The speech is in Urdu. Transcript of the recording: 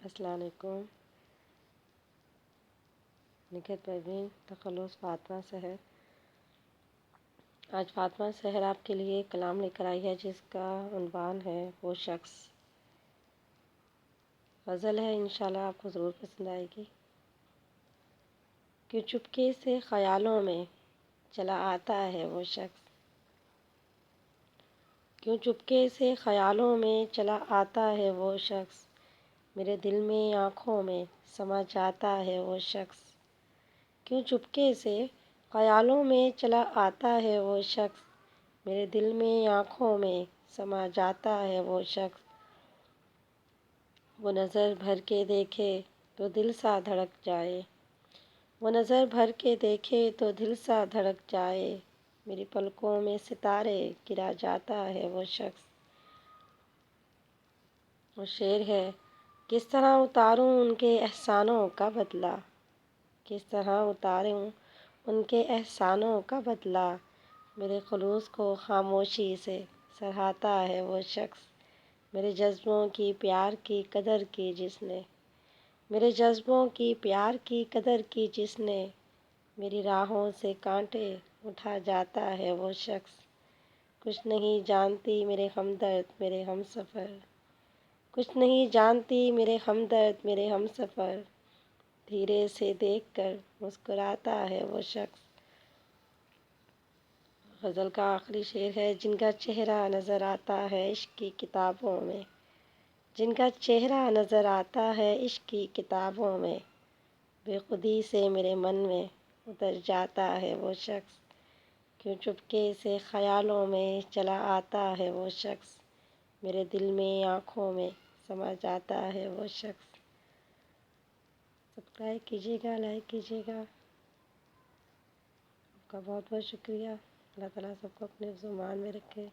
السلام علیکم۔ نکھت پروین تخلص فاطمہ سحر۔ آج فاطمہ سحر آپ کے لیے کلام لے کر آئی ہے جس کا عنوان ہے وہ شخص۔ غزل ہے، انشاءاللہ آپ کو ضرور پسند آئے گی۔ کہ چپکے سے خیالوں میں چلا آتا ہے وہ شخص، کیوں چپکے سے خیالوں میں چلا آتا ہے وہ شخص، میرے دل میں آنکھوں میں سما جاتا ہے وہ شخص، کیوں چپکے سے خیالوں میں چلا آتا ہے وہ شخص، میرے دل میں آنکھوں میں سما جاتا ہے وہ شخص، وہ نظر بھر کے دیکھے تو دل سا دھڑک جائے، وہ نظر بھر کے دیکھے تو دل سا دھڑک جائے، میری پلکوں میں ستارے گرا جاتا ہے وہ شخص۔ وہ شعر ہے، کس طرح اتاروں ان کے احسانوں کا بدلہ، کس طرح اتاروں ان کے احسانوں کا بدلہ، میرے خلوص کو خاموشی سے سراہتا ہے وہ شخص، میرے جذبوں کی پیار کی قدر کی جس نے، میرے جذبوں کی پیار کی قدر کی جس نے، میری راہوں سے کانٹے اٹھا جاتا ہے وہ شخص، کچھ نہیں جانتی میرے ہمدرد میرے ہم سفر، کچھ نہیں جانتی میرے ہمدرد میرے ہم سفر، دھیرے سے دیکھ کر مسکراتا ہے وہ شخص۔ غزل کا آخری شعر ہے، جن کا چہرہ نظر آتا ہے عشق کی کتابوں میں، جن کا چہرہ نظر آتا ہے عشق کی کتابوں میں، بے خودی سے میرے من میں اتر جاتا ہے وہ شخص، کیوں چپکے سے خیالوں میں چلا آتا ہے وہ شخص، میرے دل میں آنکھوں میں سما جاتا ہے وہ شخص۔ سبسکرائب کیجیے گا، لائک کیجیے گا، آپ کا بہت بہت شکریہ۔ اللہ تعالیٰ سب کو اپنے حفظ و امان میں رکھے۔